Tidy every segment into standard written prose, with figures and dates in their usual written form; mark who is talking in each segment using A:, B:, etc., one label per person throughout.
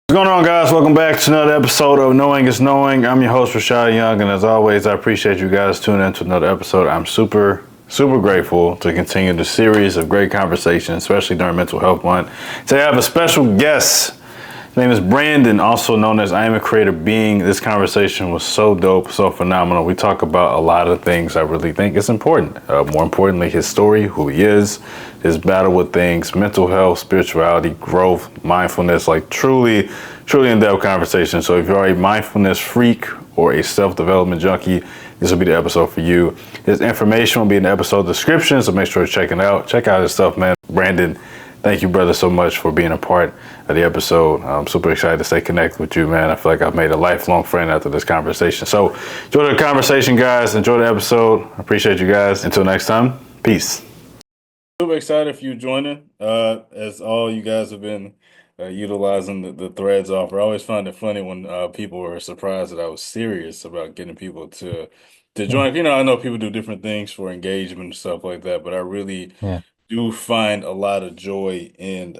A: What's going on, guys? Welcome back to another episode of Knowing is Knowing. I'm your host, Rashad Young, and as always, I appreciate you guys tuning in to another episode. I'm super grateful to continue the series of great conversations, especially during Mental Health Month. Today, I have a special guest. His name is Brandon, also known as I Am a Creative Being. This conversation was so dope, so phenomenal. We talk about a lot of things I really think is important. More importantly, his story, who he is, his battle with things, mental health, spirituality, growth, mindfulness, like truly in-depth conversation. So if you're a mindfulness freak or a self-development junkie, this will be the episode for you. His information will be in the episode description, so make sure to check it out. Check out his stuff, man. Brandon, thank you, brother, so much for being a part of the episode. I'm super excited to stay connected with you, man. I feel like I've made a lifelong friend after this conversation. So enjoy the conversation, guys. Enjoy the episode. I appreciate you guys. Until next time, peace. Super excited for you joining. As all you guys have been utilizing the threads offer. I always find it funny when people were surprised that I was serious about getting people to
B: Mm.
A: join. I know people do different things for engagement and stuff like that, but I really
B: Yeah.
A: do find a lot of joy in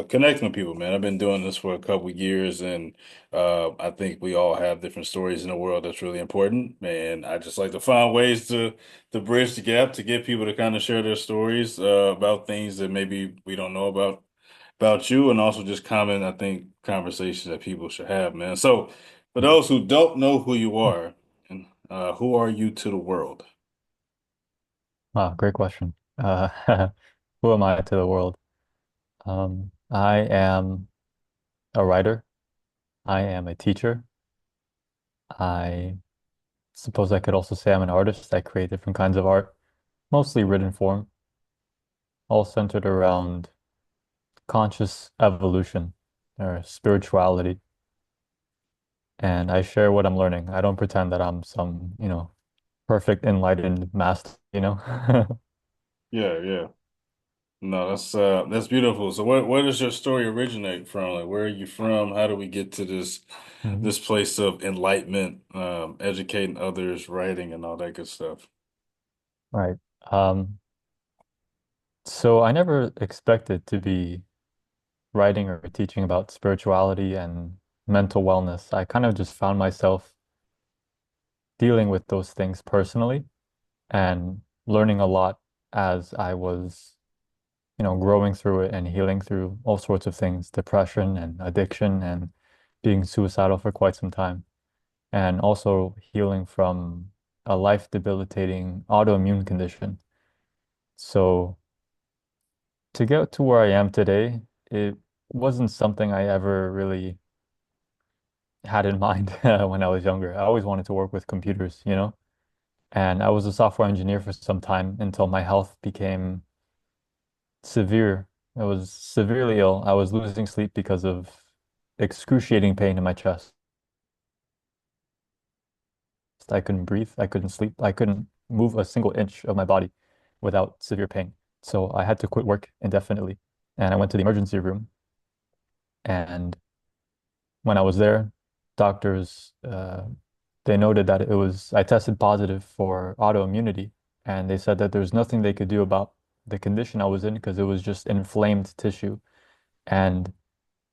A: connecting with people, man. I've been doing this for a couple years, and I think we all have different stories in the world that's really important. And I just like to find ways to bridge the gap to get people to kind of share their stories about things that maybe we don't know about you, and also just common, I think, conversations that people should have, man. So, for those who don't know who you
B: Mm.
A: are, and who are you to the world?
B: Wow, great question. Who am I to the world? I am a writer. I am a teacher. I suppose I could also say I'm an artist. I create different kinds of art, mostly written form, all centered around conscious evolution or spirituality. And I share what I'm learning. I don't pretend that I'm some, perfect enlightened master.
A: Yeah, yeah. No, that's beautiful. So where does your story originate from? Like where are you from? How do we get to
B: Mhm.
A: this place of enlightenment, educating others, writing and all that good stuff?
B: Right. Um, so I never expected to be writing or teaching about spirituality and mental wellness. I kind of just found myself dealing with those things personally and learning a lot as I was, growing through it and healing through all sorts of things, depression and addiction and being suicidal for quite some time, and also healing from a life debilitating autoimmune condition. So to get to where I am today, it wasn't something I ever really had in mind when I was younger. I always wanted to work with computers. And I was a software engineer for some time until my health became severe. I was severely ill. I was losing sleep because of excruciating pain in my chest. I couldn't breathe. I couldn't sleep. I couldn't move a single inch of my body without severe pain. So I had to quit work indefinitely. And I went to the emergency room. And when I was there, doctors they noted that I tested positive for autoimmunity, and they said that there's nothing they could do about the condition I was in because it was just inflamed tissue. And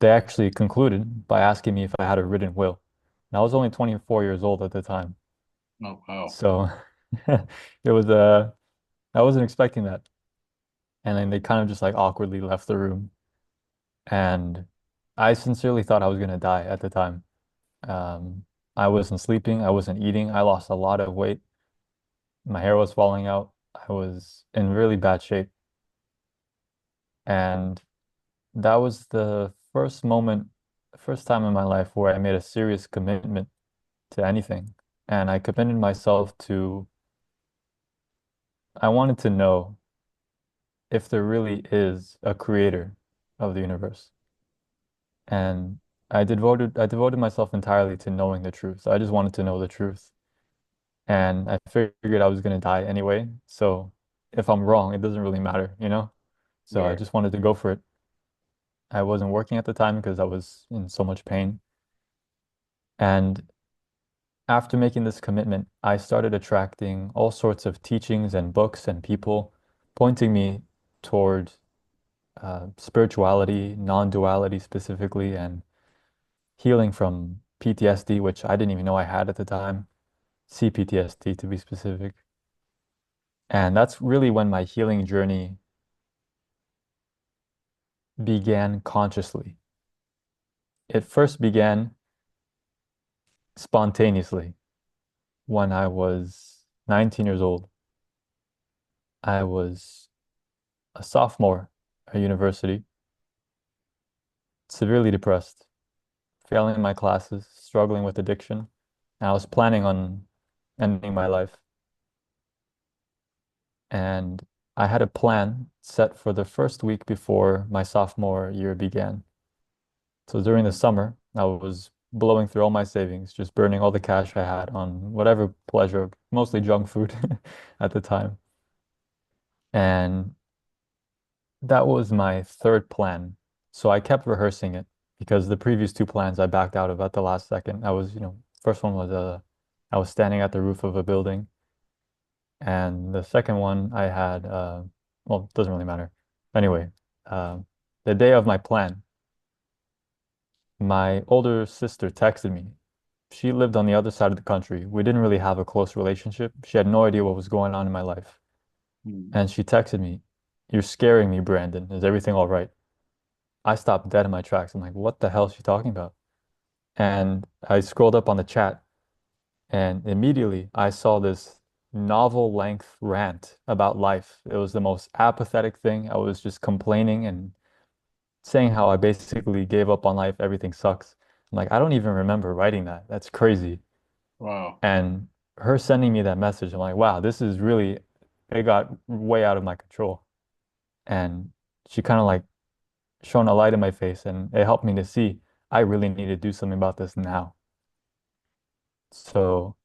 B: they actually concluded by asking me if I had a written will. And I was only 24 years old at the time.
A: Oh, wow.
B: So it was I wasn't expecting that. And then they kind of just like awkwardly left the room. And I sincerely thought I was gonna die at the time. I wasn't sleeping, I wasn't eating, I lost a lot of weight. My hair was falling out. I was in really bad shape. And that was the first time in my life where I made a serious commitment to anything. And I committed myself to, I wanted to know if there really is a creator of the universe. And I devoted myself entirely to knowing the truth. I just wanted to know the truth. And I figured I was going to die anyway. So if I'm wrong, it doesn't really matter. So I
A: Right.
B: just wanted to go for it. I wasn't working at the time because I was in so much pain. And after making this commitment, I started attracting all sorts of teachings and books and people pointing me toward spirituality, non-duality specifically, and healing from PTSD, which I didn't even know I had at the time, CPTSD to be specific. And that's really when my healing journey began consciously. It first began spontaneously when I was 19 years old. I was a sophomore at university, severely depressed, failing my classes, struggling with addiction. And I was planning on ending my life. And I had a plan set for the first week before my sophomore year began. So during the summer, I was blowing through all my savings, just burning all the cash I had on whatever pleasure, mostly junk food at the time. And that was my third plan. So I kept rehearsing it because the previous two plans I backed out of at the last second. First one was I was standing at the roof of a building, and the second one I had well, it doesn't really matter. Anyway, uh, the day of my plan, my older sister texted me. She lived on the other side of the country. We didn't really have a close relationship. She had no idea what was going on in my life.
A: Mm.
B: And she texted me, "You're scaring me, Brandon. Is everything all right?" I stopped dead in my tracks. I'm like, what the hell is she talking about? And I scrolled up on the chat, and immediately I saw this novel length rant about life. It was the most apathetic thing. I was just complaining and saying how I basically gave up on life. Everything sucks. I'm like, I don't even remember writing that. That's crazy.
A: Wow.
B: And her sending me that message, I'm like, wow, this is really, it got way out of my control. And she kind of like shone a light in my face, and it helped me to see I really need to do something about this now. So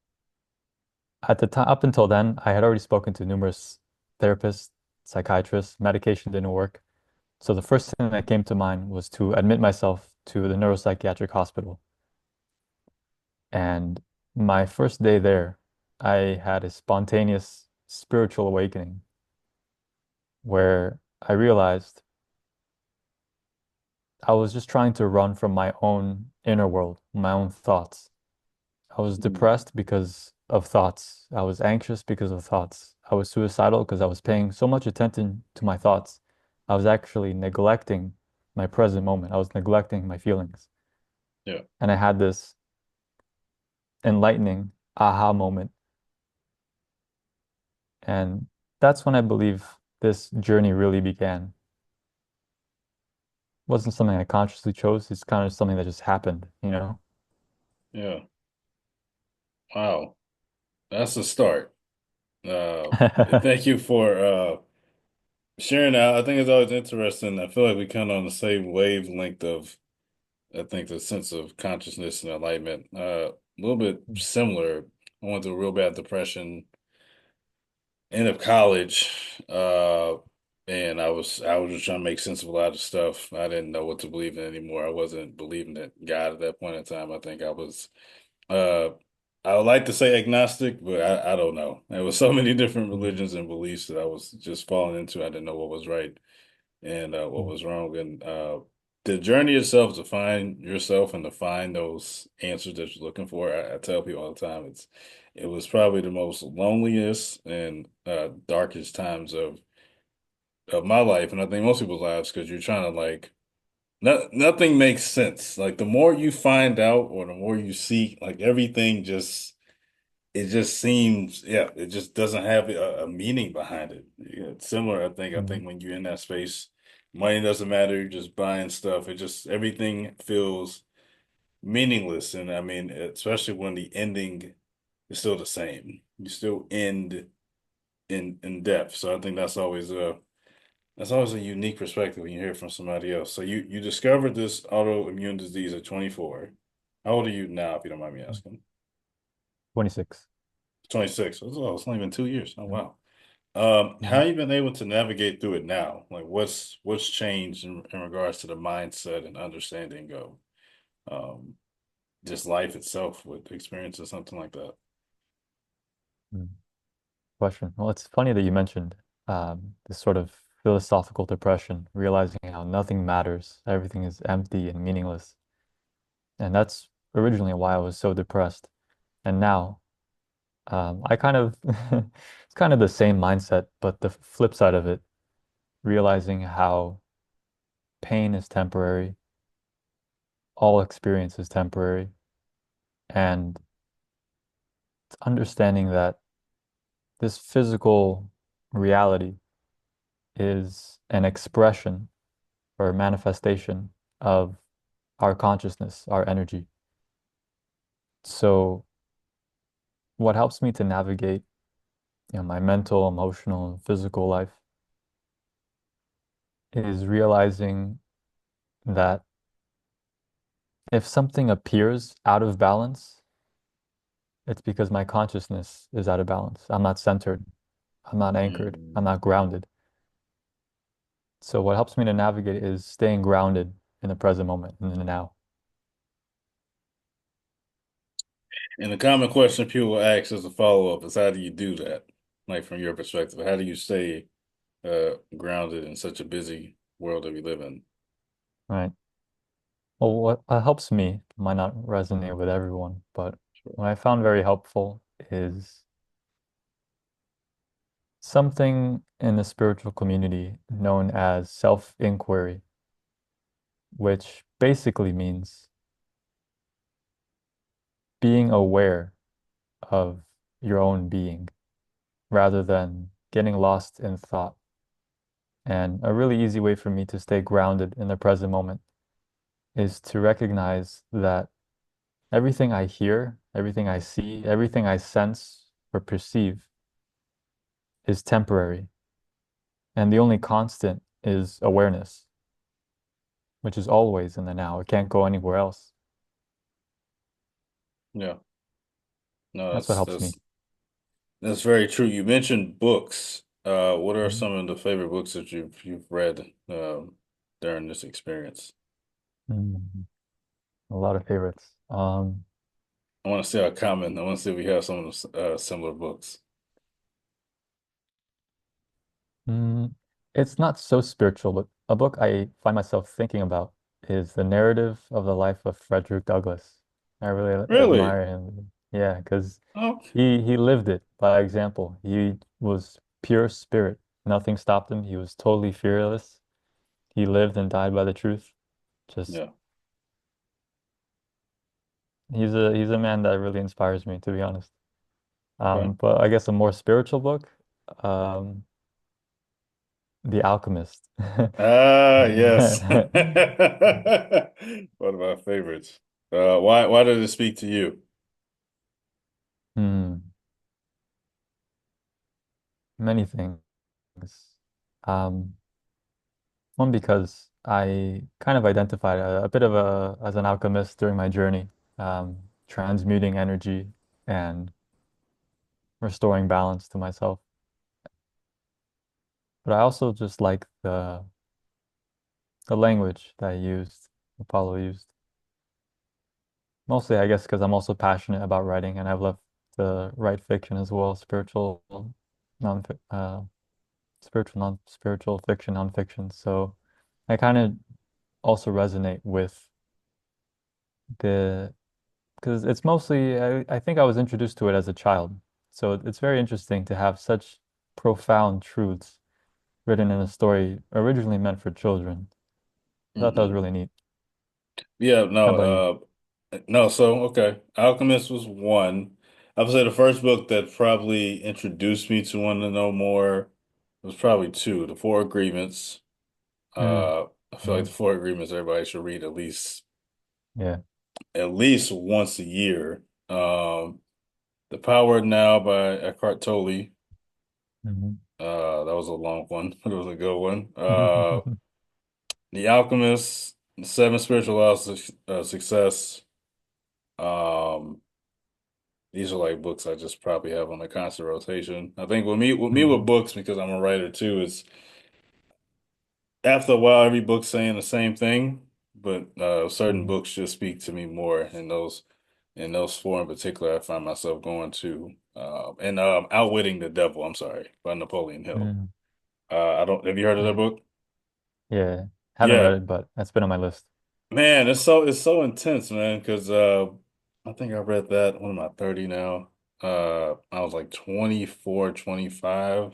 B: at the time, up until then, I had already spoken to numerous therapists, psychiatrists. Medication didn't work. So the first thing that came to mind was to admit myself to the neuropsychiatric hospital. And my first day there, I had a spontaneous spiritual awakening where I realized I was just trying to run from my own inner world, my own thoughts. I was
A: Mm.
B: depressed because of thoughts. I was anxious because of thoughts. I was suicidal because I was paying so much attention to my thoughts. I was actually neglecting my present moment. I was neglecting my feelings.
A: Yeah.
B: And I had this enlightening aha moment. And that's when I believe this journey really began. It wasn't something I consciously chose. It's kind of something that just happened, you know?
A: Yeah. Wow. That's a start. Thank you for sharing that. I think it's always interesting. I feel like we kind of on the same wavelength of, I think, the sense of consciousness and enlightenment. A little bit similar. I went through a real bad depression, end of college, and I was just trying to make sense of a lot of stuff. I didn't know what to believe in anymore. I wasn't believing in God at that point in time. I think I was uh I would like to say agnostic, but I don't know. There was so many different religions and beliefs that I was just falling into. I didn't know what was right and what was wrong. And the journey itself to find yourself and to find those answers that you're looking for, I tell people all the time, it was probably the most loneliest and darkest times of my life, and I think most people's lives, because you're trying to like nothing makes sense. Like the more you find out or the more you seek, like everything just it just seems, yeah, it just doesn't have a meaning behind it. Yeah, it's similar, I think. I
B: Mhm.
A: think when you're in that space, money doesn't matter. You're just buying stuff. It just everything feels meaningless, and I mean, especially when the ending is still the same. You still end in depth. So I think that's always a unique perspective when you hear it from somebody else. So you discovered this autoimmune disease at 24. How old are you now, if you don't mind me asking?
B: 26.
A: 26. Oh, it's not even 2 years. Oh, wow. How
B: Mhm.
A: you been able to navigate through it now? Like what's changed in regards to the mindset and understanding of um just life itself with experiences, something like that?
B: Mhm. Question. Well, it's funny that you mentioned this sort of philosophical depression, realizing how nothing matters, everything is empty and meaningless. And that's originally why I was so depressed. And now, I kind of, it's kind of the same mindset, but the flip side of it, realizing how pain is temporary, all experience is temporary, and understanding that this physical reality is an expression or a manifestation of our consciousness, our energy. So what helps me to navigate, my mental, emotional, and physical life is realizing that if something appears out of balance, it's because my consciousness is out of balance. I'm not centered. I'm not anchored.
A: Mm.
B: I'm not grounded. So what helps me to navigate is staying grounded in the present moment, in the now.
A: And the common question people ask as a follow-up is how do you do that? Like from your perspective, how do you stay grounded in such a busy world that we live in?
B: Right. Well, what helps me might not resonate with everyone, but what I found very helpful is something in the spiritual community known as self-inquiry, which basically means being aware of your own being rather than getting lost in thought. And a really easy way for me to stay grounded in the present moment is to recognize that everything I hear, everything I see, everything I sense or perceive is temporary. And the only constant is awareness, which is always in the now. It can't go anywhere else.
A: Yeah, no,
B: That's what helps me.
A: that's very true. You mentioned books. What are
B: Mhm.
A: some of the favorite books that you've read during this experience?
B: Mhm. A lot of favorites.
A: I want to see our common. I want to see if we have some of the similar books.
B: mm, it's not so spiritual, but a book I find myself thinking about is The Narrative of the Life of Frederick Douglass. I really
A: Really?
B: admire him. Yeah, because
A: Oh,
B: he lived it by example. He was pure spirit. Nothing stopped him. He was totally fearless. He lived and died by the truth. Just
A: yeah.
B: he's a man that really inspires me, to be honest.
A: Okay.
B: But I guess a more spiritual book, um, The Alchemist.
A: Ah, yes. One of my favorites. Why did it speak to you?
B: Hmm, many things. Um, one because I kind of identified a bit of a as an alchemist during my journey, transmuting energy and restoring balance to myself. But I also just like the language that he used, Apollo used. Mostly, I guess, because I'm also passionate about writing, and I've loved to write fiction as well, non, non-spiritual fiction, nonfiction. So I kind of also resonate with the because it's mostly I think I was introduced to it as a child. So it's very interesting to have such profound truths written in a story originally meant for children. I thought that was
A: Hmm.
B: really neat.
A: Yeah,
B: How about you?
A: no, so okay. Alchemist was one. I would say the first book that probably introduced me to want to know more was probably two, The Four Agreements.
B: Mm,
A: I feel like
B: hmm.
A: The Four Agreements everybody should read
B: Yeah.
A: at least once a year. The Power Now by Eckhart Tolle.
B: Hmm.
A: That was a long one, but it was a good one. The Alchemist, The Seven Spiritual Laws of Success. Um, these are like books I just probably have on a constant rotation. I think with me with
B: Hmm.
A: books, because I'm a writer too, is after a while every book's saying the same thing, but certain
B: Hmm.
A: books just speak to me more, and those four in particular, I find myself going to. And Outwitting the Devil, I'm sorry, by Napoleon Hill.
B: Hmm.
A: I don't. Have you heard of that
B: Right.
A: book?
B: Yeah. Haven't
A: Yeah,
B: read it, but that's been on my list.
A: Man, it's so intense, man, because I think I read that, what am I, 30 now? I was like 24, 25,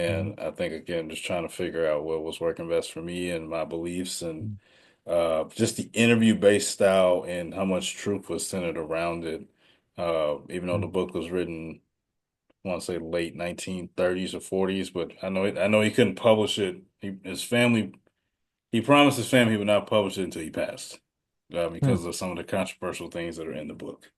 B: Mhm.
A: and I think again just trying to figure out what was working best for me and my beliefs and
B: Mhm.
A: just the interview based style and how much truth was centered around it. Even though the book was written, I want to say late 1930s or 40s, but I know he couldn't publish it. His family, he promised his family he would not publish it until he passed,
B: Hmm.
A: because of some of the controversial things that are in the book.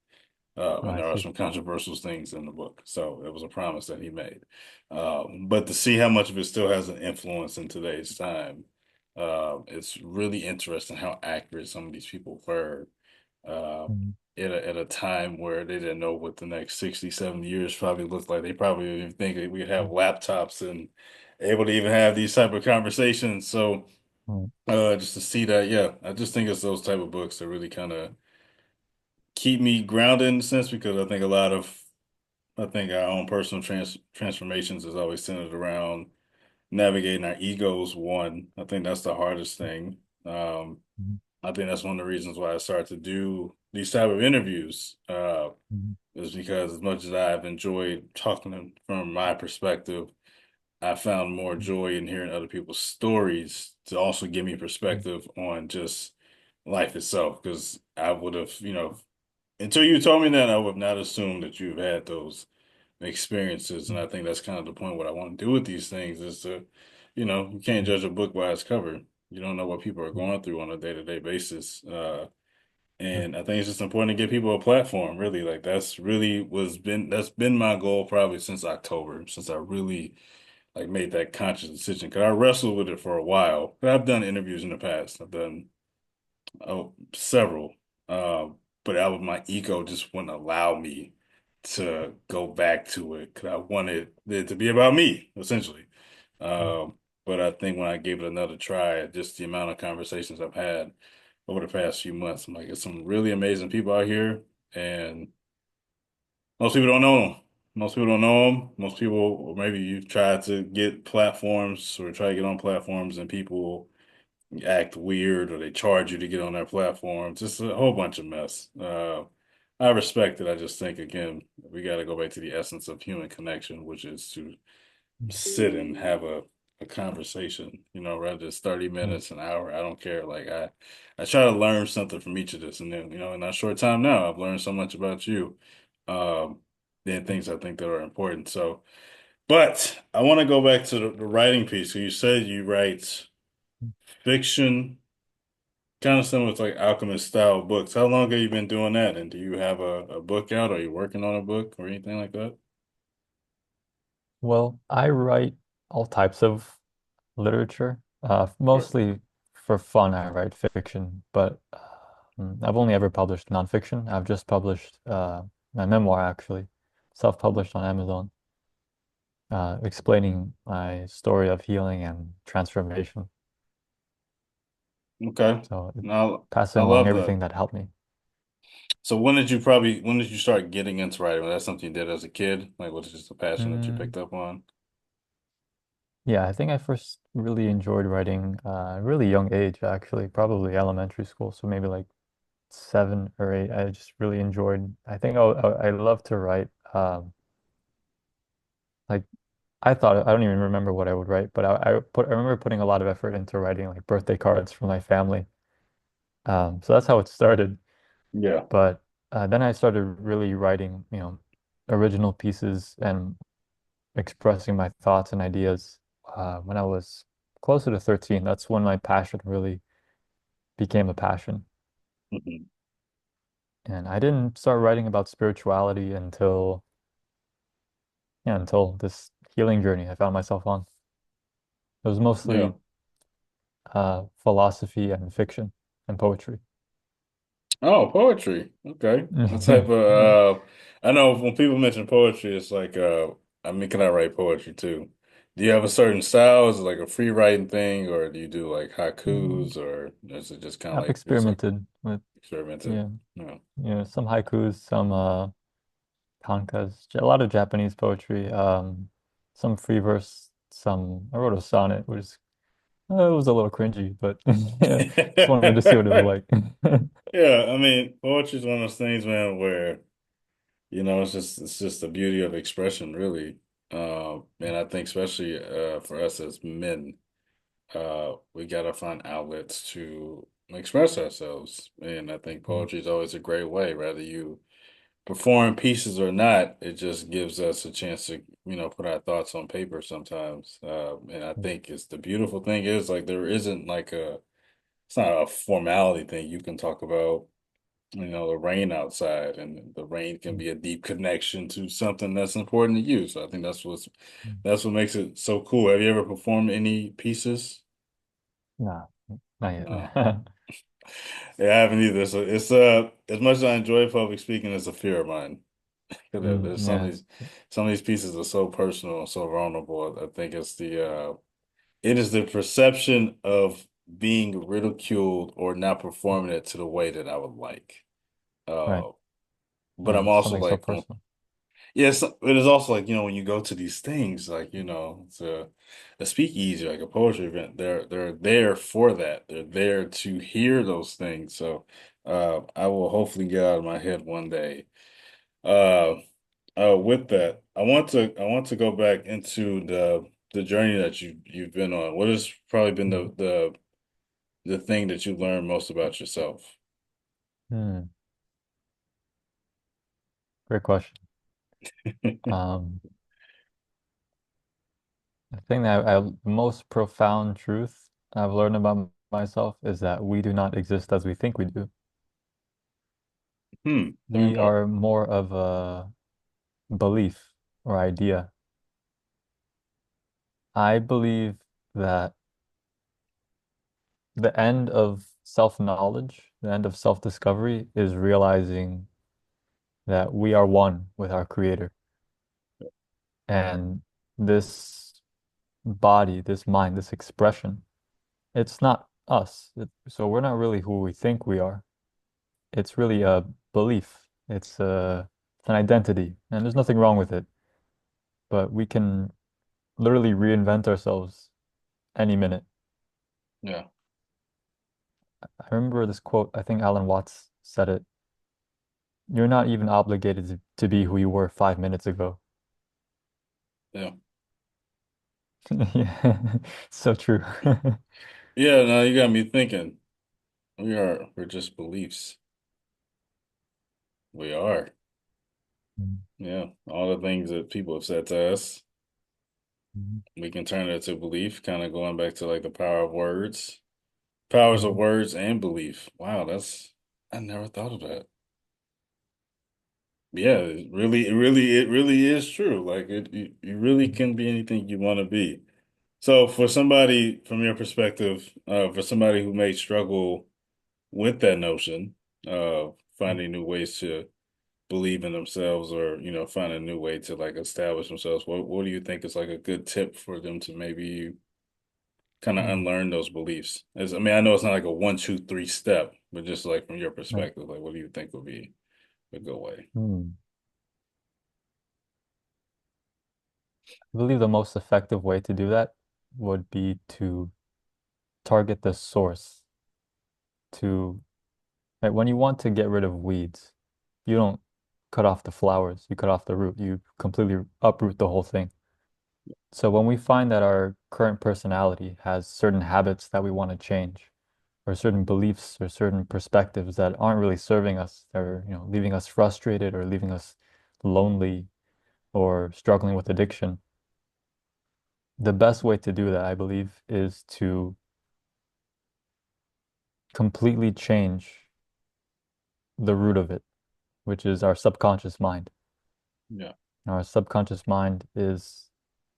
A: And
B: I
A: there are
B: see.
A: some controversial things in the book. So it was a promise that he made. But to see how much of it still has an influence in today's time, it's really interesting how accurate some of these people were, uh,
B: Mhm.
A: at a time where they didn't know what the next 60, 70 years probably looked like. They probably didn't even think that we'd have laptops and able to even have these type of conversations. So
B: Mhm.
A: just to see that, yeah, I just think it's those type of books that really kind of keep me grounded in a sense because I think our own personal transformations is always centered around navigating our egos. One, I think that's the hardest thing. Um,
B: Mhm.
A: I think that's one of the reasons why I started to do these type of interviews.
B: Mhm.
A: Is because as much as I've enjoyed from my perspective, I found more joy in hearing other people's stories to also give me
B: Mhm.
A: perspective on just life itself. Because I would have, until you told me that, I would have not assumed that you've had those experiences. And I think that's kind of the point. What I want to do with these things is to, you can't
B: Mhm.
A: judge a book by its cover. You don't know what people are
B: Mhm.
A: going through on a day-to-day basis.
B: Sure.
A: And I think it's just important to give people a platform, really. Like that's been my goal probably since October, since I really like made that conscious decision. Because I wrestled with it for a while. I've done interviews in the past. I've done several. Uh, but my ego just wouldn't allow me to go back to it because I wanted it to be about me, essentially.
B: Mhm.
A: Um, but I think when I gave it another try, just the amount of conversations I've had over the past few months, I'm like, there's some really amazing people out here, and most people don't know them. Most people don't know them. Most people, or maybe you've tried to get platforms or try to get on platforms, and people act weird or they charge you to get on their platform. Just a whole bunch of mess. I respect it. I just think again, we got to go back to the essence of human connection, which is to
B: Mhm.
A: sit and have a conversation, rather than 30
B: Yeah.
A: minutes, an hour. I don't care. I try to learn something from each of this. And then, in that short time now, I've learned so much about you. Um, and things I think that are important. So, but I want to go back to the writing piece. So you said you write fiction. Kind of similar to like Alchemist style books. How long have you been doing that? And do you have a book out? Are you working on a book or anything like that?
B: Well, I write all types of literature.
A: Sure.
B: Mostly for fun, I write fiction, but I've only ever published nonfiction. I've just published my memoir, actually, self-published on Amazon, explaining my story of healing and transformation.
A: Okay.
B: So
A: Now, I
B: passing along
A: love that.
B: everything that helped me.
A: So when did you start getting into writing? Was that something you did as a kid? Like, was it just a passion that you
B: Mm,
A: picked up on?
B: yeah, I think I first really enjoyed writing at a really young age, actually, probably elementary school. So maybe like 7 or 8. I just really enjoyed. I think I love to write. Like I thought I don't even remember what I would write, but I remember putting a lot of effort into writing like birthday cards for my family. So that's how it started.
A: Yeah.
B: But then I started really writing, original pieces and expressing my thoughts and ideas when I was closer to 13. That's when my passion really became a passion.
A: Mhm.
B: And I didn't start writing about spirituality until this healing journey I found myself on. It was
A: Yeah.
B: mostly philosophy and fiction and poetry.
A: Oh, poetry. Okay. What type of I know when people mention poetry, it's like I mean, can I write poetry too? Do you have a certain style? Is it like a free writing thing, or do you do like
B: Mm,
A: haikus, or is it just kind of
B: I've
A: like just like
B: experimented with
A: experimented?
B: yeah,
A: No.
B: some haikus, some tankas, a lot of Japanese poetry, some free verse, some I wrote a sonnet, which is it was a little cringy, but yeah, just wanted to see what it was like.
A: Yeah, I mean, poetry is one of those things, man, where it's just the beauty of expression, really. And I think especially for us as men, we gotta find outlets to express ourselves. And I think poetry is always a great way, whether you perform pieces or not, it just gives us a chance to, put our thoughts on paper sometimes. And I think it's the beautiful thing is like there isn't like it's not a formality thing. You can talk about, the rain outside, and the rain can be a deep connection to something that's important to you. So I think that's what makes it so cool. Have you ever performed any pieces?
B: Nah, not
A: No.
B: yet.
A: Yeah, I haven't either. So it's as much as I enjoy public speaking, it's a fear of mine. 'Cause there's
B: Yeah.
A: some of these pieces are so personal and so vulnerable. I think it is the perception of being ridiculed or not performing it to the way that I would like.
B: Right.
A: Uh, but
B: Yeah,
A: I'm
B: it's
A: also
B: something so
A: like,
B: personal.
A: yes, it is also like, when you go to these things, like, it's a speakeasy, like a poetry event, they're there for that. They're there to hear those things. So I will hopefully get out of my head one day. Uh with that, I want to go back into the journey that you've been on. What has probably been
B: Mhm.
A: the thing that you learned most about yourself?
B: Hmm. Great question. Um, the thing that most profound truth I've learned about myself is that we do not exist as we think we do.
A: Tell me
B: We
A: more.
B: are more of a belief or idea. I believe that the end of self-knowledge, the end of self-discovery is realizing that we are one with our creator. And this body, this mind, this expression, it's not us. So we're not really who we think we are. It's really a belief. It's an identity, and there's nothing wrong with it. But we can literally reinvent ourselves any minute.
A: Yeah,
B: I remember this quote, I think Alan Watts said it. You're not even obligated to be who you were 5 minutes ago.
A: yeah,
B: Yeah, so true.
A: yeah. No, you got me thinking. We're just beliefs. We are. Yeah, all the things that people have said to us, we can turn it to belief. Kind of going back to like the power of words, powers of
B: Mhm.
A: words and belief. Wow, I never thought of that. Yeah, it really is true. Like you really can be anything you want to be. So for somebody, from your perspective, for somebody who may struggle with that notion of finding new ways to believe in themselves, or find a new way to like establish themselves, what do you think is like a good tip for them to maybe kind of
B: Mhm.
A: unlearn those beliefs? I mean, I know it's not like a one, two, three step, but just like from your
B: Right.
A: perspective, like what do you think would be a good way?
B: Hmm. I believe the most effective way to do that would be to target the source. To Like when you want to get rid of weeds, you don't cut off the flowers, you cut off the root, you completely uproot the whole thing. So when we find that our current personality has certain habits that we want to change, or certain beliefs or certain perspectives that aren't really serving us, they're, leaving us frustrated or leaving us lonely or struggling with addiction, the best way to do that, I believe, is to completely change the root of it, which is our subconscious mind.
A: Yeah,
B: Our subconscious mind is,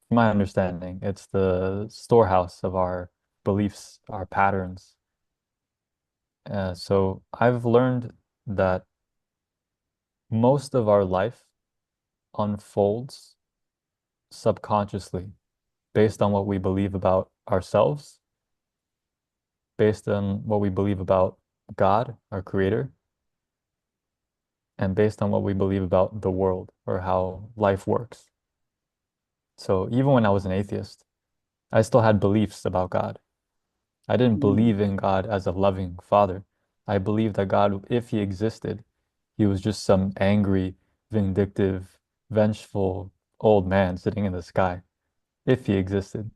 B: from my understanding, it's the storehouse of our beliefs, our patterns. So I've learned that most of our life unfolds subconsciously based on what we believe about ourselves, based on what we believe about God, our creator, and based on what we believe about the world or how life works. So even when I was an atheist, I still had beliefs about God. I didn't
A: Mm.
B: believe in God as a loving father. I believed that God, if he existed, he was just some angry, vindictive, vengeful old man sitting in the sky, if he existed.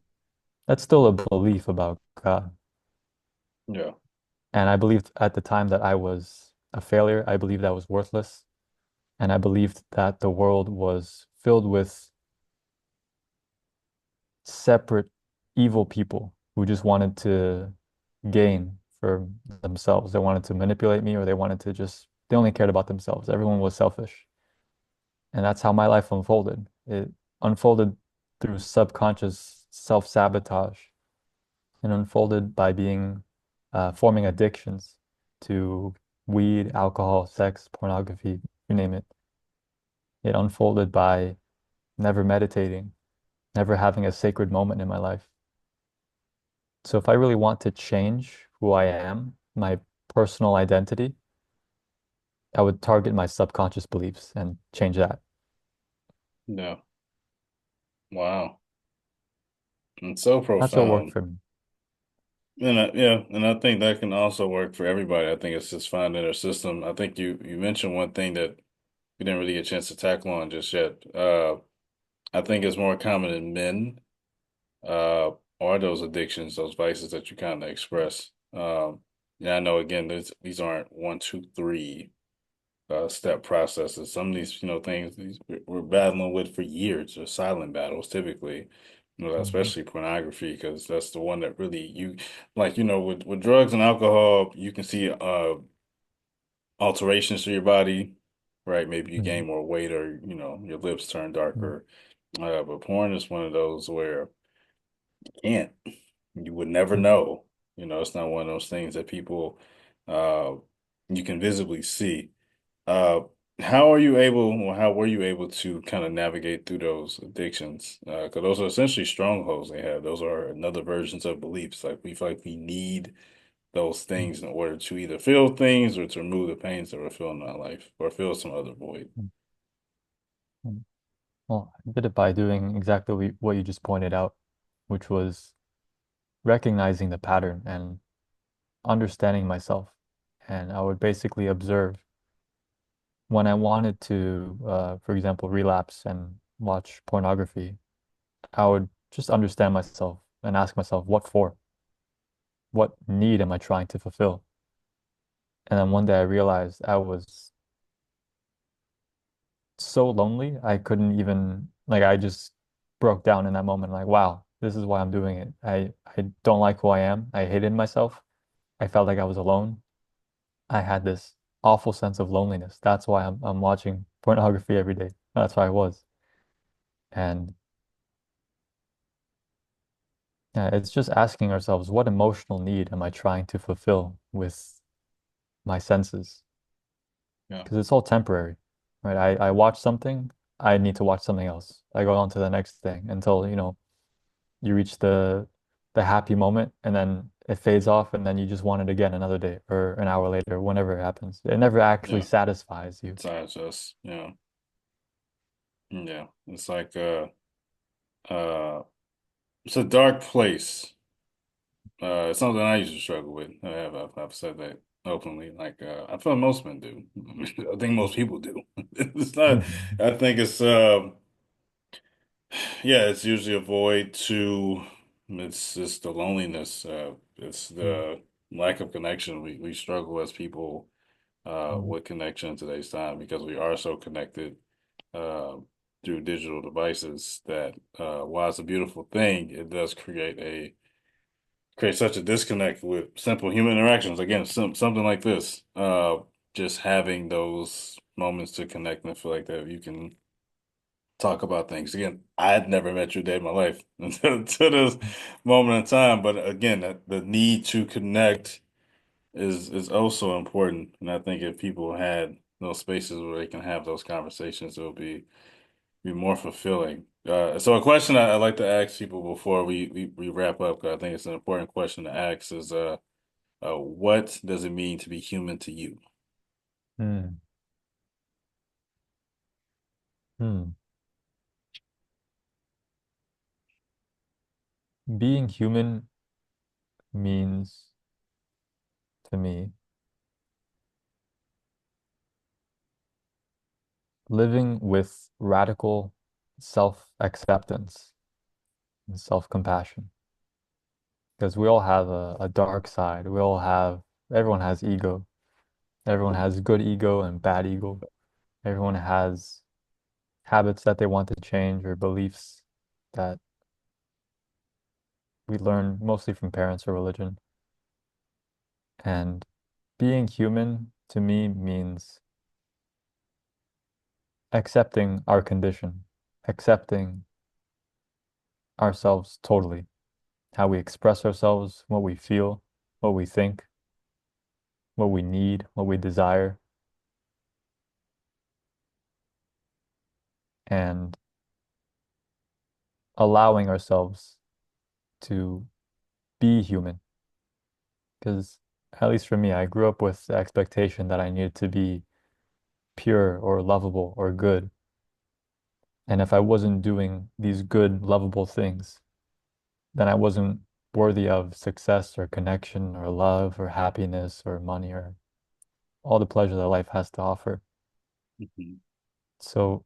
B: That's still a belief about God.
A: Yeah.
B: And I believed at the time that I was a failure. I believed I was worthless. And I believed that the world was filled with separate evil people who just wanted to gain for themselves. They wanted to manipulate me or they wanted to just, they only cared about themselves. Everyone was selfish. And that's how my life unfolded. It unfolded through subconscious self-sabotage and unfolded by being, forming addictions to weed, alcohol, sex, pornography, you name it. It unfolded by never meditating, never having a sacred moment in my life. So if I really want to change who I am, my personal identity, I would target my subconscious beliefs and change that.
A: Yeah. Wow. It's so
B: That's what worked
A: profound.
B: for me.
A: Yeah, and I think that can also work for everybody. I think it's just finding their system. I think you mentioned one thing that we didn't really get a chance to tackle on just yet. I think it's more common in men, uh, are those addictions, those vices that you kind of express. Yeah, I know again, these aren't one, two, three step processes. Some of these, things we're battling with for years, or silent battles typically.
B: Mhm.
A: Especially pornography, because that's the one that really you like. With drugs and alcohol, you can see alterations to your body, right? Maybe you gain
B: Mhm.
A: more weight, or your lips turn
B: Mhm.
A: darker. But porn is one of those where you can't, you would never
B: Mhm.
A: know. It's not one of those things that people uh you can visibly see. Uh, how are you able, or how were you able to kind of navigate through those addictions? Because those are essentially strongholds they have. Those are another versions of beliefs. Like we feel like we need those
B: Mhm.
A: things in order to either feel things or to remove the pains that we're feeling in our life or fill some other void.
B: Mhm. Well, I did it by doing exactly what you just pointed out, which was recognizing the pattern and understanding myself. And I would basically observe when I wanted to, for example, relapse and watch pornography, I would just understand myself and ask myself, what for? What need am I trying to fulfill? And then one day I realized I was so lonely, I couldn't even, like, I just broke down in that moment, like, wow, this is why I'm doing it. I don't like who I am. I hated myself. I felt like I was alone. I had this awful sense of loneliness. That's why I'm watching pornography every day. That's why I was. And yeah, it's just asking ourselves, what emotional need am I trying to fulfill with my senses?
A: Yeah.
B: Because it's all temporary, right? I watch something, I need to watch something else. I go on to the next thing until, you reach the happy moment and then it fades off and then you just want it again another day or an hour later, whenever it happens. It never actually
A: Yeah.
B: satisfies you.
A: Besides us. Yeah. Yeah. It's like uh it's a dark place. It's something I used to struggle with. I've said that openly. Like I feel most men do. I think most people do. It's not. I think it's yeah. It's usually a void to. It's just the loneliness. It's the lack of connection. We struggle as people with connection in today's time because we are so connected uh, through digital devices that while it's a beautiful thing, it does create such a disconnect with simple human interactions. Again, something like this, just having those moments to connect and feel like that you can talk about things. Again, I had never met you a day in my life until this moment in time. But again, the need to connect is also important. And I think if people had those spaces where they can have those conversations, it will be more fulfilling. So a question I like to ask people before we wrap up, 'cause I think it's an important question to ask is what does it mean to be human to you?
B: Hmm. Hmm. Being human means to me living with radical self-acceptance and self-compassion. Because we all have a dark side. Everyone has ego. Everyone has good ego and bad ego. Everyone has habits that they want to change or beliefs that we learn mostly from parents or religion. And being human to me means accepting our condition, accepting ourselves totally, how we express ourselves, what we feel, what we think, what we need, what we desire, and allowing ourselves to be human. Because, at least for me, I grew up with the expectation that I needed to be pure or lovable or good. And if I wasn't doing these good, lovable things, then I wasn't worthy of success or connection or love or happiness or money or all the pleasure that life has to offer.
A: Mhm.
B: So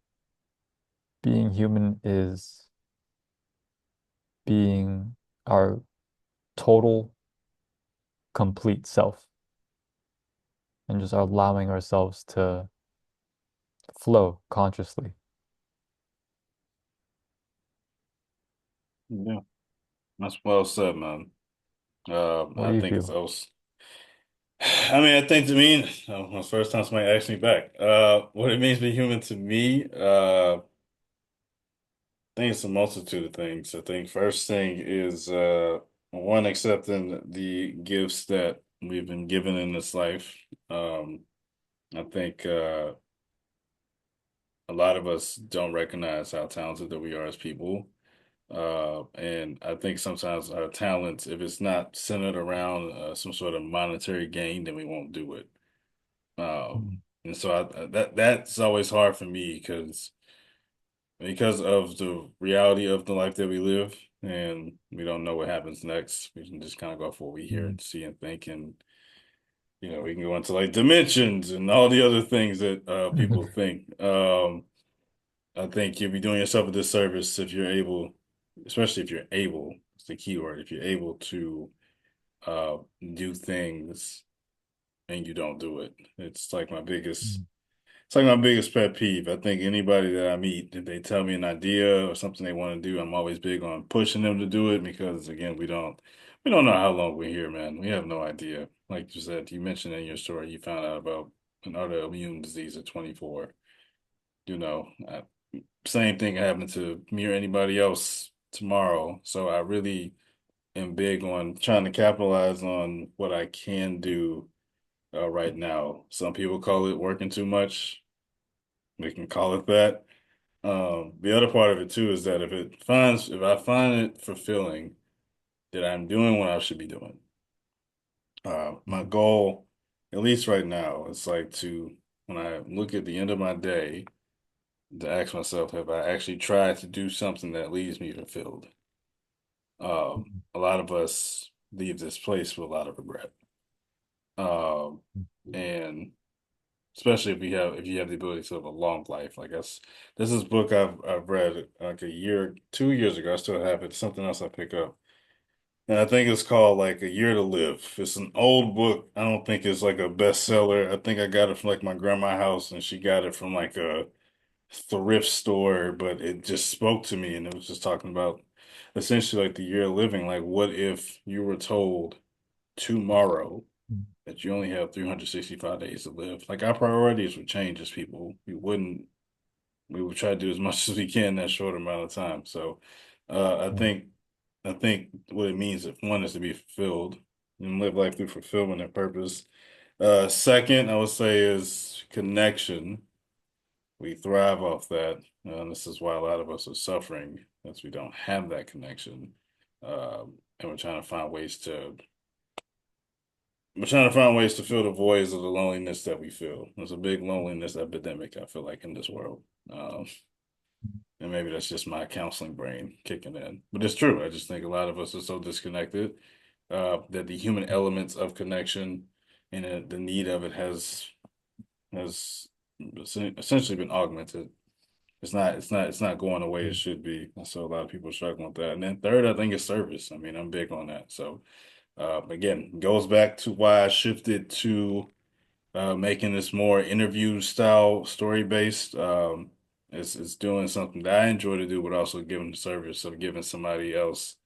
B: being human is being our total, complete self and just allowing ourselves to flow consciously.
A: Yeah, that's well said, man.
B: What
A: I
B: do you
A: think it's
B: feel?
A: also, I mean, I think to me, the first time somebody asked me back, what it means to be human to me, I think it's a multitude of things. I think first thing is one, accepting the gifts that we've been given in this life. Um, I think a lot of us don't recognize how talented that we are as people. And I think sometimes our talents, if it's not centered around some sort of monetary gain, then we won't do it.
B: Mm,
A: And so that's always hard for me because of the reality of the life that we live, and we don't know what happens next. We can just kind of go off what we hear
B: mm,
A: and see and think, and we can go into like dimensions and all the other things that people think. I think you'll be doing yourself a disservice if you're able, especially if you're able, it's the key word, if you're able to uh do things and you don't do it.
B: mm,
A: It's like my biggest pet peeve. I think anybody that I meet, if they tell me an idea or something they want to do, I'm always big on pushing them to do it because again, we don't know how long we're here, man. We have no idea. Like you said, you mentioned in your story, you found out about an autoimmune disease at 24. You know, same thing happened to me or anybody else tomorrow. So I really am big on trying to capitalize on what I can do right now. Some people call it working too much. We can call it that. The other part of it too is that if I find it fulfilling that I'm doing what I should be doing. My goal, at least right now, is like when I look at the end of my day, to ask myself, have I actually tried to do something that leaves me fulfilled?
B: mm,
A: A lot of us leave this place with a lot of regret. Um, and especially if you have the ability to live a long life. Like this is a book I've read like 2 years ago. I still have it. Something else I pick up. And I think it's called like A Year to Live. It's an old book. I don't think it's like a bestseller. I think I got it from like my grandma's house and she got it from like a thrift store, but it just spoke to me and it was just talking about essentially like the year of living. Like what if you were told tomorrow
B: mm,
A: that you only have 365 days to live? Like our priorities would change as people. We would try to do as much as we can in that short amount of time. So
B: mm,
A: I think what it means if one is to be fulfilled and live life through fulfillment and purpose. Second, I would say is connection. We thrive off that. And this is why a lot of us are suffering, as we don't have that connection. And we're trying to find ways to fill the voids of the loneliness that we feel. There's a big loneliness epidemic, I feel like, in this world. Um, and maybe that's just my counseling brain kicking in. But it's true. I just think a lot of us are so disconnected. that the human elements of connection and the need of it has essentially been augmented. It's not going the way it
B: Mm.
A: should be. And so a lot of people struggle with that. And then third, I think is service. I mean, I'm big on that. So again, goes back to why I shifted to making this more interview style, story based. It's doing something that I enjoy to do, but also giving the service of giving somebody else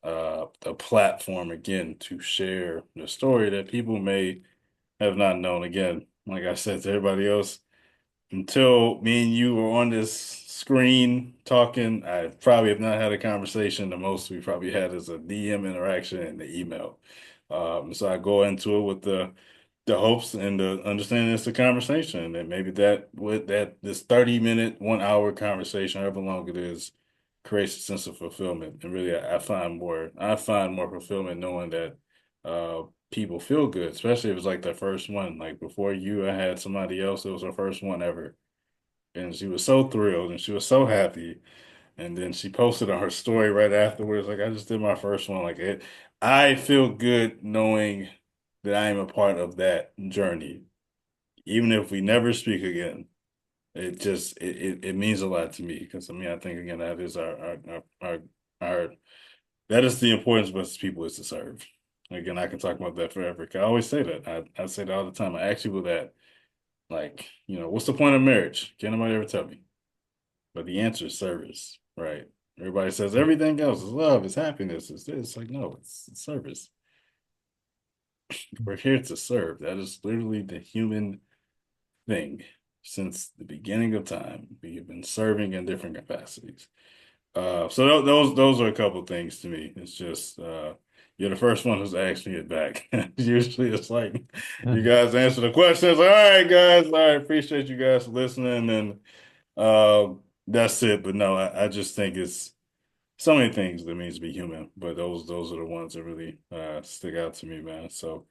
A: a platform again to share the story that people may have not known. Again, like I said to everybody else, until me and you were on this screen talking, I probably have not had a conversation. The most we probably had is a DM interaction and the email. So I go into it with the hopes and the understanding it's a conversation, and maybe that with that this 30 minute, 1 hour conversation, however long it is, creates a sense of fulfillment. And really, I find more fulfillment knowing that people feel good, especially if it's like their first one. Like before you, I had somebody else. It was her first one ever, and she was so thrilled and she was so happy. And then she posted on her story right afterwards, like I just did my first one. Like it, I feel good knowing that I am a part of that journey, even if we never speak again. It means a lot to me because I mean I think again that is our that is the importance of us people is to serve. Again, I can talk about that forever. I always say that. I say that all the time. I ask people that, like, what's the point of marriage? Can nobody ever tell me? But the answer is service, right? Everybody says everything else is love, is happiness, is this. Like, no, it's service. We're here to serve. That is literally the human thing since the beginning of time. We have been serving in different capacities. So those are a couple of things to me. It's just you're the first one who's asked me it back. Usually it's like you
B: Mhm.
A: guys answer the questions. All right, guys. All right, appreciate you guys listening, and uh, that's it. But no, I just think it's so many things that means to be human. But those are the ones that really stick out to me, man. So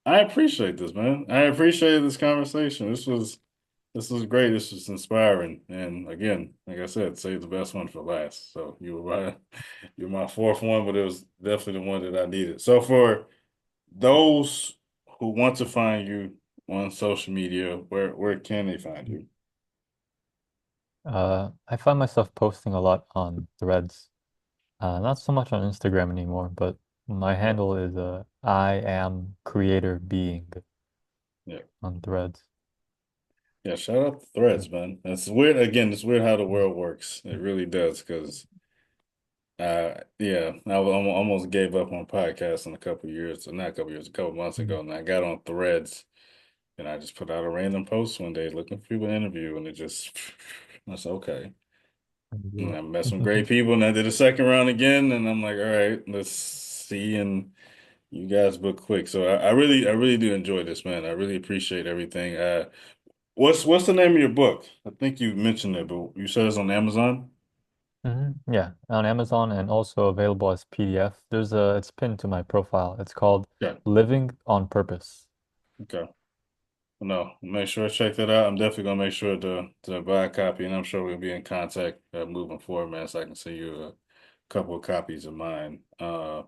A: I appreciate this, man. I appreciate this conversation. This was great. This was inspiring. And again, like I said, save the best one for last. So you're my fourth one, but it was definitely the one that I needed. So for those who want to find you on social media, where can they find you?
B: I find myself posting a lot on Threads. Not so much on Instagram anymore, but my
A: Yeah,
B: handle is I am creator being
A: yeah,
B: on Threads.
A: yeah. Shout out to Threads, man. It's weird. Again, it's weird how the world works. It really does, because yeah, almost gave up on podcasting a couple years, or not a couple years, a couple months
B: Mhm.
A: ago, and I got on Threads. And I just put out a random post one day looking for people to interview, and it just, I said, okay. And I met some great people, and I did a second round again, and I'm like, all right, let's see. And you guys book quick. So I really do enjoy this, man. I really appreciate everything. What's the name of your book? I think you mentioned it, but you said it's on Amazon?
B: Yeah, on Amazon and also available as PDF. It's pinned to my profile. It's called
A: Yeah.
B: Living on Purpose.
A: Okay. No, make sure I check that out. I'm definitely gonna make sure to buy a copy, and I'm sure we'll be in contact moving forward, man, so I can send you a couple of copies of mine.
B: Do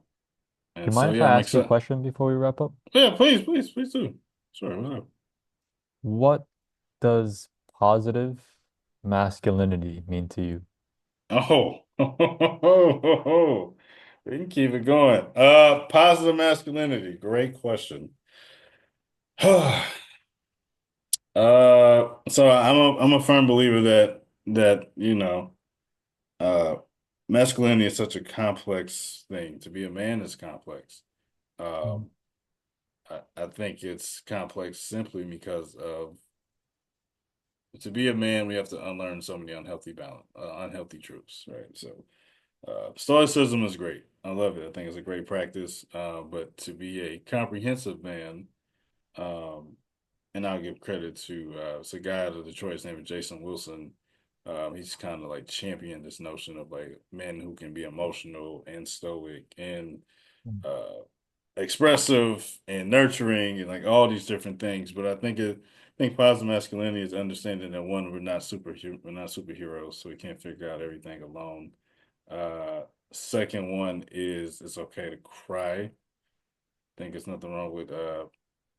A: And
B: you
A: so
B: mind if
A: yeah,
B: I
A: I'm
B: ask you a
A: excited.
B: question before we wrap up?
A: Yeah, please do. Sure, what's up?
B: What does positive masculinity mean to you?
A: Oh, we can keep it going. Positive masculinity. Great question. So I'm a firm believer that uh masculinity is such a complex thing. To be a man is complex.
B: Mm.
A: Um, I think it's complex simply because of to be a man, we have to unlearn so many unhealthy truths, right? So, stoicism is great. I love it. I think it's a great practice. But to be a comprehensive man, um, and I'll give credit to it's a guy out of Detroit. His name is Jason Wilson. He's kind of like championed this notion of like men who can be emotional and stoic and
B: Mm.
A: uh, expressive and nurturing and like all these different things. But I think positive masculinity is understanding that one, we're not superheroes, so we can't figure out everything alone. Uh, Second one is it's okay to cry. think there's nothing wrong with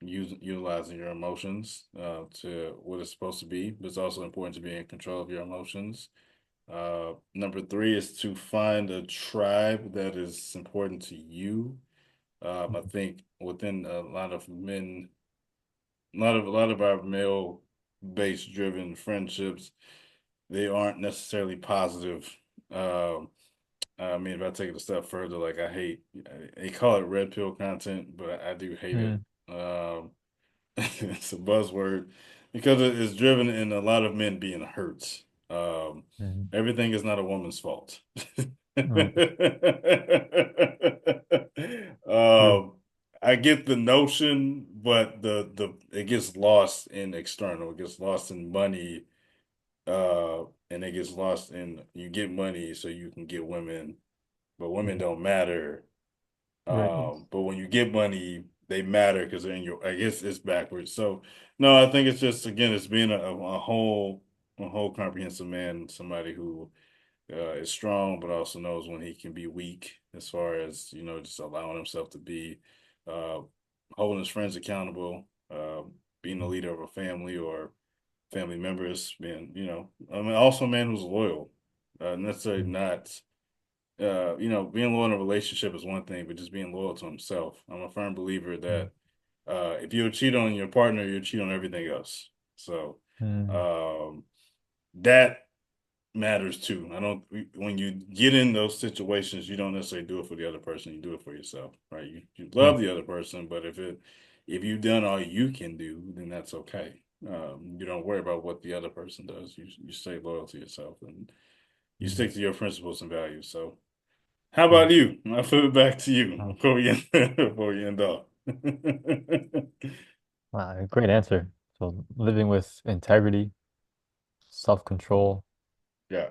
A: utilizing your emotions to what it's supposed to be, but it's also important to be in control of your emotions. Number three is to find a tribe that is important to you. I think within a lot of men, a lot of our male based driven friendships, they aren't necessarily positive. Um, I mean, if I take it a step further, like I hate, they call it red pill content, but I do hate it.
B: Mm,
A: Um, it's a buzzword because it is driven in a lot of men being hurt. Um,
B: mm,
A: Everything is not a woman's fault.
B: mm, true.
A: Um, I get the notion, but the it gets lost in external. It gets lost in money, and it gets lost in you get money so you can get women, but women
B: Mm,
A: don't matter.
B: right. Yes.
A: But when you get money, they matter because they're in your. I guess it's backwards. So no, I think it's just again, it's being a whole comprehensive man, somebody who is strong, but also knows when he can be weak, as far as just allowing himself to be, uh, holding his friends accountable, being the
B: Mm,
A: leader of a family or family members, being I mean, also a man who's loyal, necessarily
B: mm,
A: not being loyal in a relationship is one thing, but just being loyal to himself. I'm a firm believer
B: mm,
A: that if you cheat on your partner, you cheat on everything else. So
B: mm,
A: um, that matters too. I don't, when you get in those situations, you don't necessarily do it for the other person, you do it for yourself, right? You
B: mm,
A: love the other person, but if you've done all you can do, then that's okay. You don't worry about what the other person does. You stay loyal to yourself and you
B: mm,
A: stick to your principles and values. So how
B: mm.
A: about you? I'll flip it back to you
B: Oh,
A: before we end, before we end off.
B: wow, great answer. So living with integrity, self-control,
A: Yeah.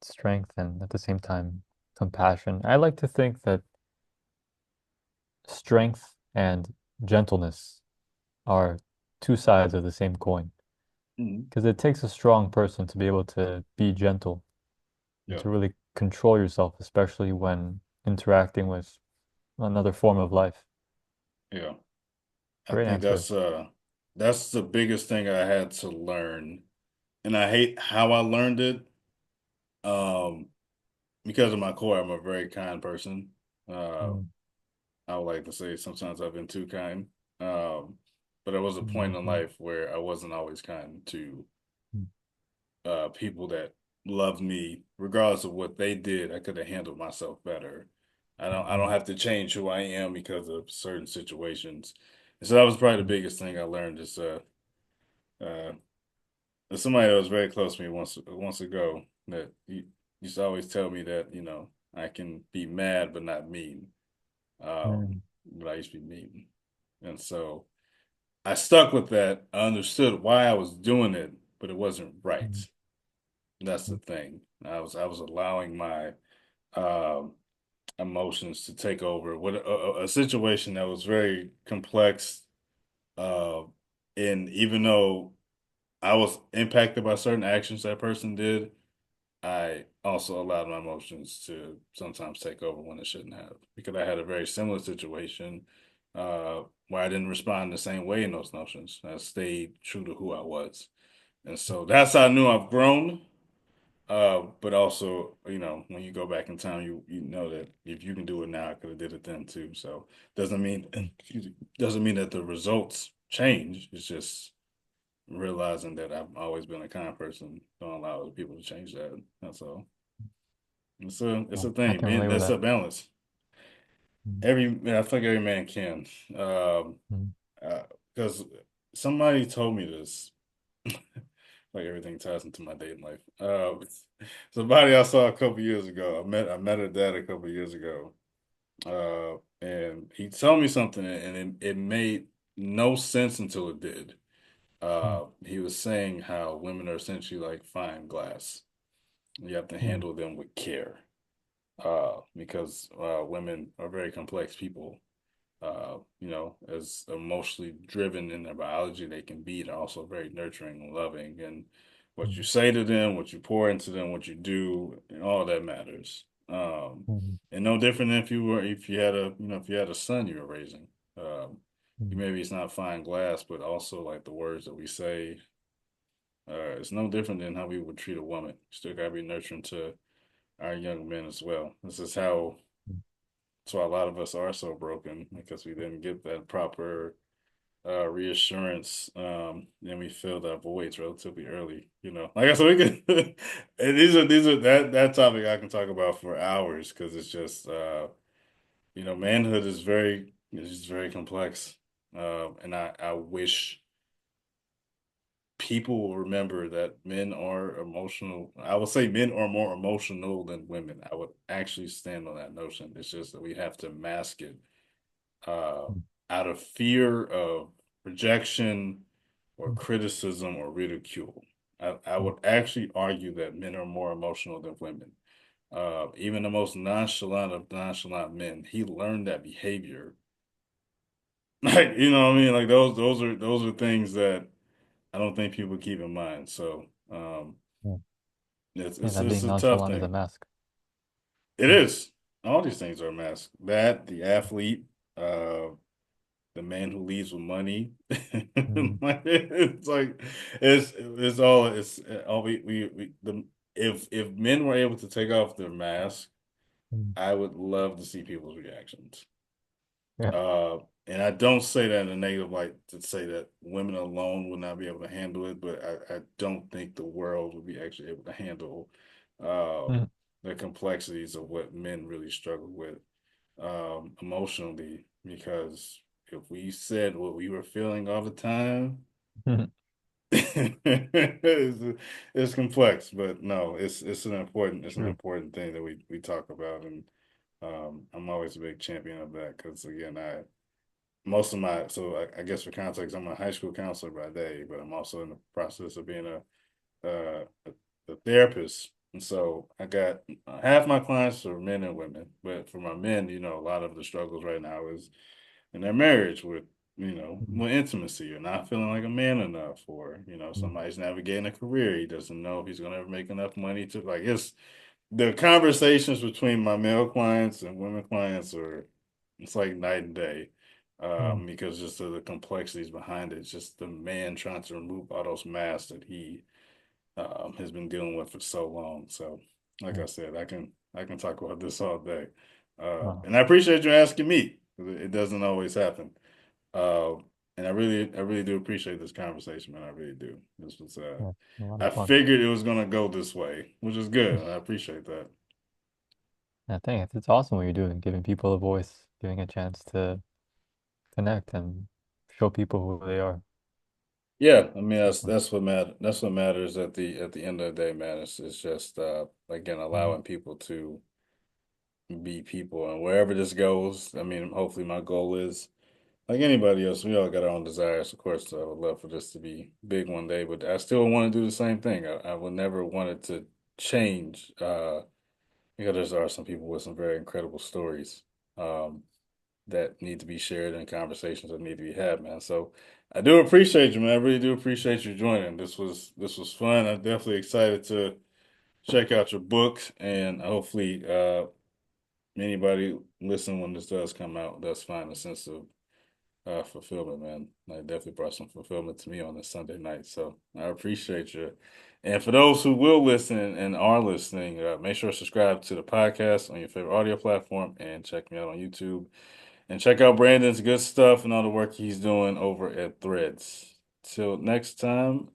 B: strength, and at the same time, compassion. I like to think that strength and gentleness are two sides of the same coin.
A: Mhm.
B: Because it takes a strong person to be able to be gentle and
A: Yeah.
B: to really control yourself, especially when interacting with another form of life.
A: Yeah. I
B: Great
A: think
B: answer.
A: that's the biggest thing I had to learn. And I hate how I learned it. Um, because of my core, I'm a very kind person. Uh,
B: Mm,
A: I would like to say sometimes I've been too kind. Um, but there was a point in
B: mhm,
A: life where I wasn't always kind to
B: mm,
A: people that loved me, regardless of what they did. I could have handled myself better. I don't
B: mhm,
A: have to change who I am because of certain situations. And so that was probably the
B: mm,
A: biggest thing I learned is uh there's somebody that was very close to me once ago that he used to always tell me that, I can be mad but not mean.
B: mm,
A: But I used to be mean. And so I stuck with that. I understood why I was doing it, but it wasn't right.
B: mm,
A: That's the
B: mm,
A: thing. I was allowing my um, emotions to take over. What a situation that was very complex. Uh, and even though I was impacted by certain actions that person did, I also allowed my emotions to sometimes take over when it shouldn't have. Because I had a very similar situation where I didn't respond the same way in those notions. I stayed true to who I was. And so that's how I knew I've grown. But also, when you go back in time, you know that if you can do it now, I could have did it then too. So doesn't mean
B: mm,
A: excuse me, doesn't mean that the results change. It's just realizing that I've always been a kind person. Don't allow other people to change that. That's all. It's a
B: I
A: thing.
B: can relate with
A: That's a
B: that.
A: balance.
B: Mm,
A: I think every man can. Um,
B: mm,
A: uh, because somebody told me this. Like everything ties into my dating life. Somebody I saw a couple years ago. I met her dad a couple years ago. And he told me something, and it made no sense until it did.
B: mm,
A: He was saying how women are essentially like fine glass. You have to
B: mm,
A: handle them with care. Because women are very complex people. As emotionally driven in their biology they can be, they're also very nurturing and loving. And what you
B: mm,
A: say to them, what you pour into them, what you do, and all that matters.
B: Mhm.
A: And no different than if you had a if you had a son you were raising.
B: Mhm.
A: Maybe it's not fine glass, but also like the words that we say, it's no different than how we would treat a woman. Still gotta be nurturing to our young men as well. This is how that's why a lot of us are so broken because we didn't get that proper reassurance, and we filled our voids relatively early. Like I said, we can. And these are that topic I can talk about for hours because it's just manhood is very complex, and I wish people will remember that men are emotional. I would say men are more emotional than women. I would actually stand on that notion. It's just that we have to mask it uh, out of fear of rejection or criticism or ridicule. I would actually argue that men are more emotional than women. Even the most nonchalant of nonchalant men, he learned that behavior. Like, you know what I mean? Like those are things that I don't think people keep in mind. So
B: Yeah.
A: it's
B: Yeah,
A: it's
B: that
A: it's
B: being
A: a tough
B: nonchalant is a
A: thing.
B: mask.
A: It
B: Mm.
A: is. All these things are masked. That, the athlete, the man who leaves with money.
B: Mm.
A: It's like it's all we if men were able to take off their mask,
B: Mm.
A: I would love to see people's reactions.
B: Yeah.
A: Uh, and I don't say that in a negative light to say that women alone would not be able to handle it, but I don't think the world would be actually able to handle uh,
B: Mm.
A: the complexities of what men really struggle with emotionally. Because if we said what we were feeling all the time, it's complex, but no, it's an
B: True.
A: important thing that we talk about, and I'm always a big champion of that because again, most of my so I guess for context, I'm a high school counselor by day, but I'm also in the process of being a therapist, and so I got half my clients are men and women, but for my men, a lot of the struggles right now is in their marriage with
B: Mm.
A: with intimacy or not feeling like a man enough, or
B: Mm.
A: somebody's navigating a career he doesn't know if he's going to ever make enough money to like it's the conversations between my male clients and women clients are it's like night and day,
B: Mm.
A: because just of the complexities behind it. It's just the man trying to remove all those masks that he has been dealing with for so long. So, like I
B: Mm.
A: said, I can talk about this all day,
B: Wow.
A: and I appreciate you asking me. It doesn't always happen, uh, and I really do appreciate this conversation, man. I really do. This was
B: Yeah, a lot of
A: I
B: fun.
A: figured it was gonna go this way, which is good. I appreciate that.
B: I think it's awesome what you're doing, giving people a voice, giving a chance to connect and show people who they are.
A: Yeah, I mean
B: So
A: that's
B: fun.
A: that's what matters. That's what matters at the end of the day, man. It's just again
B: Mhm.
A: allowing people to be people, and wherever this goes, I mean, hopefully my goal is like anybody else. We all got our own desires, of course. I would love for this to be big one day, but I still want to do the same thing. I would never want it to change, because there are some people with some very incredible stories. Um, that need to be shared and conversations that need to be had, man. So I do appreciate you, man. I really do appreciate you joining. This was fun. I'm definitely excited to check out your books and hopefully anybody listen when this does come out does find a sense of fulfillment, man. It definitely brought some fulfillment to me on this Sunday night. So I appreciate you. And for those who will listen and are listening, make sure to subscribe to the podcast on your favorite audio platform and check me out on YouTube. And check out Brandon's good stuff and all the work he's doing over at Threads. Till next time,